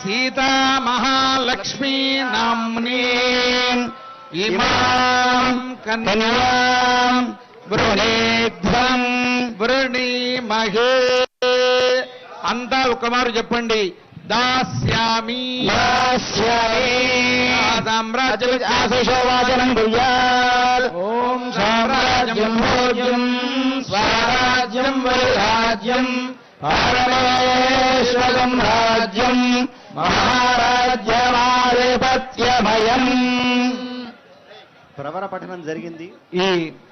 सीता महालक्ष्मी नाम्नी इमां कन्यां वृणीध्वं वृणीमहे अंता ఒక మారు చెప్పండి दास्यामि साम्राज्यवाचनं कुर्यात् ओम साम्राज्यं भोज्यं स्वराज्यं वैराज्यं परमेश्वरं राज्यं महाराज्यमाधिपत्यमयम् ప్రవర పఠనం జరిగింది. ఈ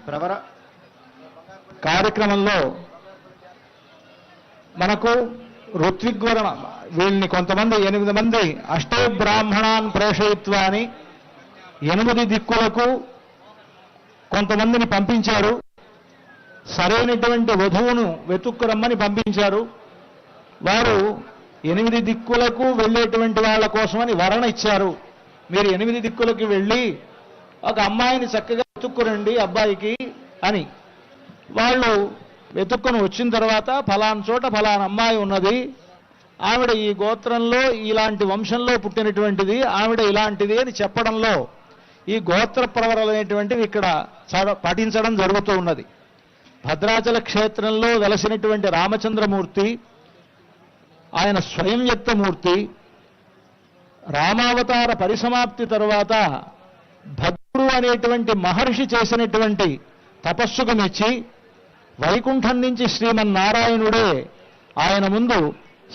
ప్రవర కార్యక్రమంలో మనకు ఋత్విగ్వరణ వీళ్ళని కొంతమంది 8 మంది అష్టో బ్రాహ్మణాన్ ప్రేషయిత్వా అని 8 దిక్కులకు కొంతమందిని పంపించారు. సరైనటువంటి వధువును వెతుక్కురమ్మని పంపించారు. వారు 8 దిక్కులకు వెళ్ళేటువంటి వాళ్ళ కోసమని వరణ ఇచ్చారు. మీరు 8 దిక్కులకు వెళ్ళి ఒక అమ్మాయిని చక్కగా వెతుక్కురండి అబ్బాయికి అని. వాళ్ళు వెతుక్కుని వచ్చిన తర్వాత ఫలానా చోట ఫలానా అమ్మాయి ఉన్నది, ఆవిడ ఈ గోత్రంలో ఇలాంటి వంశంలో పుట్టినటువంటిది, ఆవిడ ఇలాంటిది అని చెప్పడంలో ఈ గోత్ర ప్రవరలు అనేటువంటివి ఇక్కడ పఠించడం జరుగుతూ ఉన్నది. భద్రాచల క్షేత్రంలో వెలసినటువంటి రామచంద్రమూర్తి ఆయన స్వయం వ్యక్తమూర్తి. రామావతార పరిసమాప్తి తరువాత భద్రుడు అనేటువంటి మహర్షి చేసినటువంటి తపస్సుకు మెచ్చి వైకుంఠం నుంచి శ్రీమన్నారాయణుడే ఆయన ముందు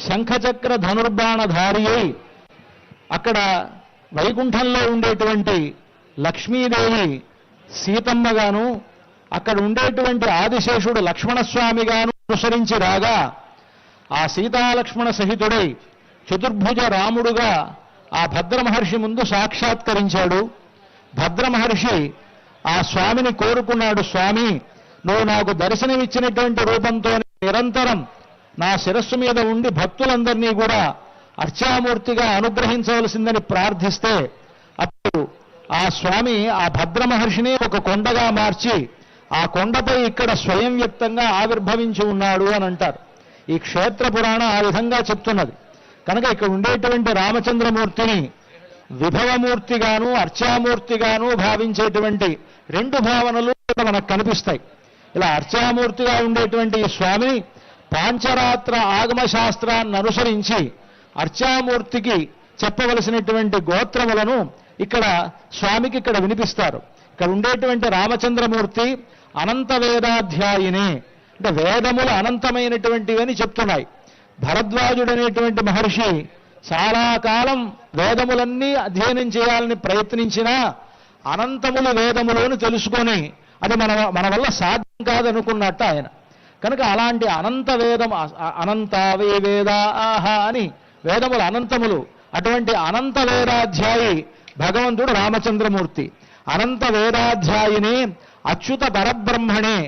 శంఖచక్ర ధనుర్బాణధారి అయి అక్కడ వైకుంఠంలో ఉండేటువంటి లక్ష్మీదేవి సీతమ్మగాను అక్కడ ఉండేటువంటి ఆదిశేషుడు లక్ష్మణస్వామిగాను అనుసరించి రాగా ఆ సీతాలక్ష్మణ సహితుడై చతుర్భుజ రాముడుగా ఆ భద్రమహర్షి ముందు సాక్షాత్కరించాడు. భద్రమహర్షి ఆ స్వామిని కోరుకున్నాడు, స్వామి నువ్వు నాకు దర్శనమిచ్చినటువంటి రూపంతో నిరంతరం నా శిరస్సు మీద ఉండి భక్తులందరినీ కూడా అర్చామూర్తిగా అనుగ్రహించవలసిందని ప్రార్థిస్తే అప్పుడు ఆ స్వామి ఆ భద్రమహర్షిని ఒక కొండగా మార్చి ఆ కొండపై ఇక్కడ స్వయం వ్యక్తంగా ఆవిర్భవించి ఉన్నాడు అని అంటారు. ఈ క్షేత్ర పురాణం ఆ విధంగా చెప్తున్నది. కనుక ఇక్కడ ఉండేటువంటి రామచంద్రమూర్తిని విభవమూర్తిగాను అర్చామూర్తిగాను భావించేటువంటి 2 భావనలు మనకు కనిపిస్తాయి. ఇలా అర్చామూర్తిగా ఉండేటువంటి ఈ స్వామిని పాంచరాత్ర ఆగమ శాస్త్రాన్ని అనుసరించి అర్చామూర్తికి చెప్పవలసినటువంటి గోత్రములను ఇక్కడ స్వామికి ఇక్కడ వినిపిస్తారు. ఇక్కడ ఉండేటువంటి రామచంద్రమూర్తి అనంత వేదాధ్యాయిని, అంటే వేదములు అనంతమైనటువంటివి అని చెప్తున్నాయి. భరద్వాజుడనేటువంటి మహర్షి చాలా కాలం వేదములన్నీ అధ్యయనం చేయాలని ప్రయత్నించినా అనంతములు వేదములు అని తెలుసుకొని అది మన వల్ల సాధ్యం కాదనుకున్నట్టు ఆయన. కనుక అలాంటి అనంత వేదం అనంతావే వేదాహ అని వేదములు అనంతములు, అటువంటి అనంత వేదాధ్యాయి భగవంతుడు రామచంద్రమూర్తి. అనంత వేదాధ్యాయిని అచ్యుత పరబ్రహ్మణే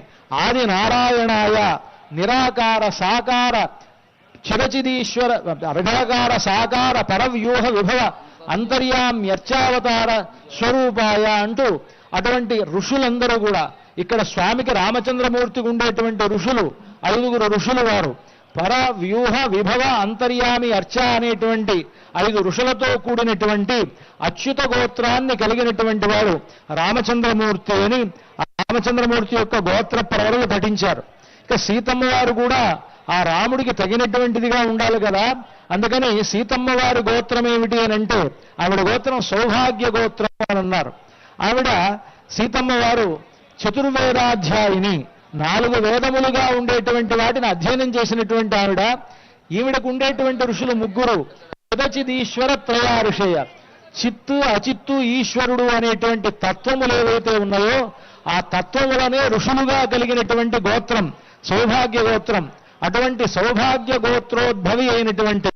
ఆది నారాయణాయ నిరాకార సాకార చిరచిదీశ్వర అర్ఘాకార సాకార పరవ్యూహ విభవ అంతర్యామ్యర్చావతార స్వరూపాయ అంటూ అటువంటి ఋషులందరూ కూడా ఇక్కడ స్వామికి రామచంద్రమూర్తికి ఉండేటువంటి ఋషులు 5 ఋషులు వారు పర వ్యూహ విభవ అంతర్యామి అర్చ అనేటువంటి 5 ఋషులతో కూడినటువంటి అచ్యుత గోత్రాన్ని కలిగినటువంటి వాడు రామచంద్రమూర్తి అని రామచంద్రమూర్తి యొక్క గోత్ర ప్రవరలు పఠించారు. ఇక సీతమ్మ వారు కూడా ఆ రాముడికి తగినటువంటిదిగా ఉండాలి కదా, అందుకని సీతమ్మ వారి గోత్రం ఏమిటి అని అంటే ఆవిడ గోత్రం సౌభాగ్య గోత్రం అని అన్నారు. ఆవిడ సీతమ్మ వారు చతుర్వేదాధ్యాయిని, 4 వేదములుగా ఉండేటువంటి వాటిని అధ్యయనం చేసినటువంటి ఆవిడ. ఈవిడకు ఉండేటువంటి ఋషులు 3. చిదచిదీశ్వర త్రయారుషయ, చిత్తు అచిత్తు ఈశ్వరుడు అనేటువంటి తత్వములు ఏవైతే ఉన్నాయో ఆ తత్వములనే ఋషులుగా కలిగినటువంటి గోత్రం సౌభాగ్య గోత్రం. అటువంటి సౌభాగ్య గోత్రోద్భవి అయినటువంటి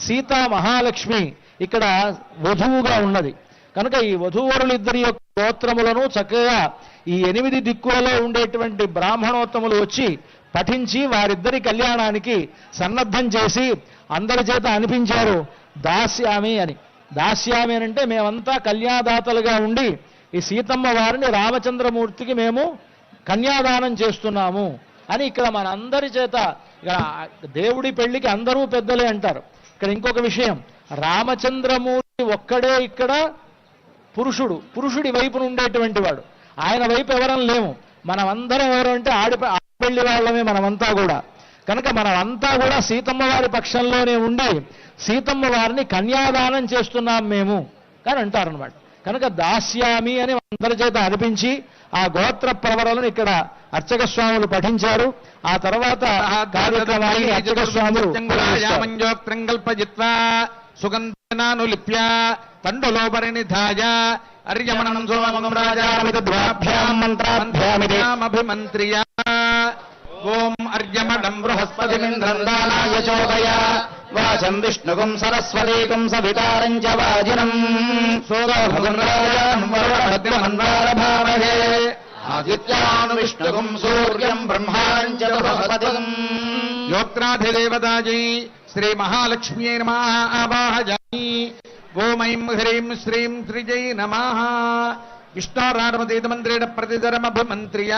సీతా మహాలక్ష్మి ఇక్కడ వధువుగా ఉన్నది. కనుక ఈ వధూవరులిద్దరి యొక్క గోత్రములను చక్కగా ఈ 8 దిక్కులలో ఉండేటువంటి బ్రాహ్మణోత్తములు వచ్చి పఠించి వారిద్దరి కళ్యాణానికి సన్నద్ధం చేసి అందరి చేత అనిపించారు దాస్యామి అని. దాస్యామి అని అంటే మేమంతా కన్యాదాతలుగా ఉండి ఈ సీతమ్మ వారిని రామచంద్రమూర్తికి మేము కన్యాదానం చేస్తున్నాము అని ఇక్కడ మన అందరి చేత. ఇక్కడ దేవుడి పెళ్లికి అందరూ పెద్దలే అంటారు. ఇక్కడ ఇంకొక విషయం, రామచంద్రమూర్తి ఒక్కడే ఇక్కడ పురుషుడి వైపున ఉండేటువంటి వాడు. ఆయన వైపు ఎవరం లేము. మనమందరం ఎవరు అంటే ఆడపెళ్లి వాళ్ళమే మనమంతా కూడా. కనుక మనమంతా కూడా సీతమ్మ వారి పక్షంలోనే ఉండి సీతమ్మ వారిని కన్యాదానం చేస్తున్నాం మేము అని అంటారనమాట. కనుక దాస్యామి అని అందరి చేత అనిపించి ఆ గోత్ర ప్రవరలను ఇక్కడ అర్చక స్వాములు పఠించారు. ఆ తర్వాత కార్యక్రమాన్ని అర్చక స్వాములు సుగంధనానులిప్య తండులోపరినిధాయ అర్యమణం సోమం రాజామిద్భ్యాభ్యాం మంత్రాభ్యామిభిమంత్రియ ఓం అర్యమణం బృహస్పతిమింద్రం దానాయ చోదయ వాచం విష్ణుగుం సరస్వతీకుం సవితారం చ వాజినం సోదభగం రాజాం వరుణభద్రమన్వారభామహే ఆదిత్యాను విష్ణుగుం సూర్యం బ్రహ్మాణం చ బృహస్పతిం యోత్రాధిదేవతాజై శ్రీ మహాలక్ష్మ్యై నమః ఆవాహయామి. ఓం ఐం హ్రీం శ్రీం త్రిజై నమః. విష్ణోరాడమతీతమంత్రేణ ప్రతిధరమభిమంత్రియ.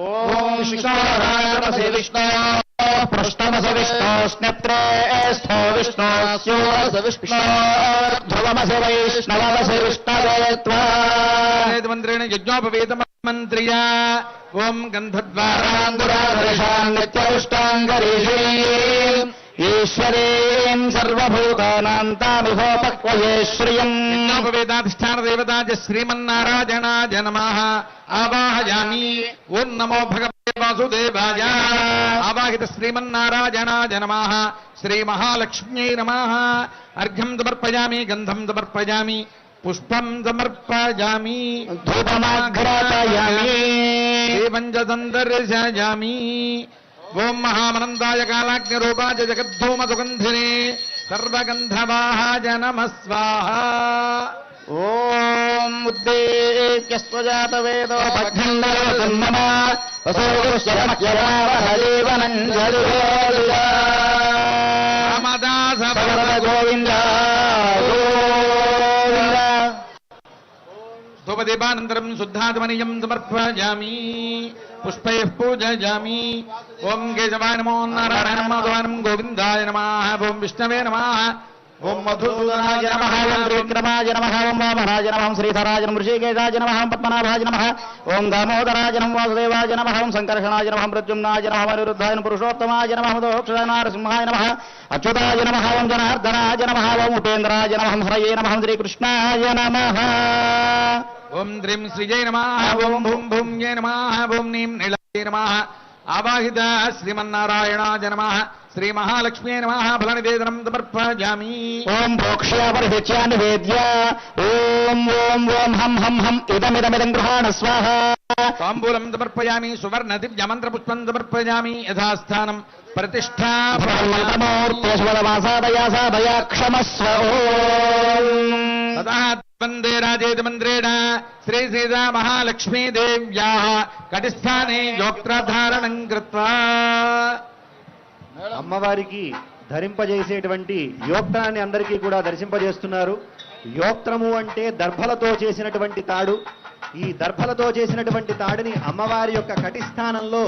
ఓం విష్ణోరాడమసి విష్ణో పృష్ఠమసి విష్ణోస్నేత్రే స్థో విష్ణోస్యోరసి విష్ణోర్ధ్రువమసి వైష్ణవమసి విష్ణవే త్వామంత్రేణ యజ్ఞోపవేతమంత్రియ. ఓం గంధద్వారాంగురాధరిషాం నిత్యౌష్టాంగరీషీ ఈశ్వరీం సర్వభూతానాం తామిహోపక్వయే శ్రియం. యజ్ఞోపవేదాధిష్ఠాన దేవతాయ శ్రీమన్నారాయణాయ నమః ఆవాహయామి. ఓం నమో భగవతే వాసుదేవాయ. ఆవాహిత శ్రీమన్నారాయణాయ నమః. శ్రీ మహాలక్ష్మ్యై నమః. అర్ఘ్యం సమర్పయామి, గంధం సమర్పయామి, పుష్పం సమర్పయామి, ధూపమాఘ్రాపయామి, దీపం చ సందర్శయామి. ఓం మహామనందాయ కాలాగ్నిరూపాయ జగద్ధూమ సుగంధినే సర్వగంధవాహాయ నమః స్వాహా. ఓం ఉద్దేశ్యస్వజాత వేదో భగ్నందరమ రామదాస గోవింద ధూపదీపానంతరం శుద్ధాత్మనీయం సమర్పయామి, పుష్పైః పూజయామి. ఓం కేశవాయ నమో నారాయణ మాధవాయ గోవిందాయ నమః. ఓం విష్ణవే నమః. ఓం మధుసూదనాయ నమః. ఓం త్రివిక్రమాయ నమః. ఓం వామనాయ నమః. శ్రీధరాయ నమః. ఋషికేశాయ నమః. పద్మనాభాయ నమః. ఓం దామోదరాయ నమః. వాసుదేవాయ నమః. ఓం సంకర్షణాయ నమః. ప్రద్యుమ్నాయ నమః. అనిరుద్ధాయ నమః. పురుషోత్తమాయ నమః. దోక్షాయ నరసింహాయ నమః. అచ్యుతాయ నమః. ఓం జనార్దనాయ నమః. ఓం ఉపేంద్రాయ నమః. హరయే నమః. శ్రీకృష్ణాయ నమః. ఓం శ్రీం శ్రీజై నమః. ఓం భూం భూమ్యై నమః. ఓం నీం నీలాయ నమః. ఆవాహిత శ్రీమన్నారాయణాయ నమః. శ్రీ మహాలక్ష్మ్యై నమః. ఫలనివేదనం సమర్పయామి. ఓం భోక్ష్యాపరిహిత్యా నివేద్య. ఓం ఓం ఓం హం హం హం ఇదమిదమిదం గృహాణ స్వాహ. తాంబూలం సమర్పయామి. సువర్ణ దివ్య మంత్ర పుష్పం సమర్పయామి. యథాస్థానం ప్రతిష్ఠా క్షమస్వ. వందే రాజేత మంత్రేణ శ్రీ సీతా మహాలక్ష్మీ దేవ్యాః కటిస్థానే యోక్త్రధారణం కృత్వా. అమ్మవారికి ధరింపజేసేటువంటి యోక్తాన్ని అందరికీ కూడా దర్శింపజేస్తున్నారు. యోక్త్రము అంటే దర్భలతో చేసినటువంటి తాడు. ఈ దర్భలతో చేసినటువంటి తాడుని అమ్మవారి యొక్క కటిస్థానంలో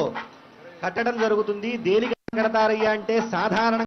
కట్టడం జరుగుతుంది. దేనికి కడతారయ్యా అంటే సాధారణ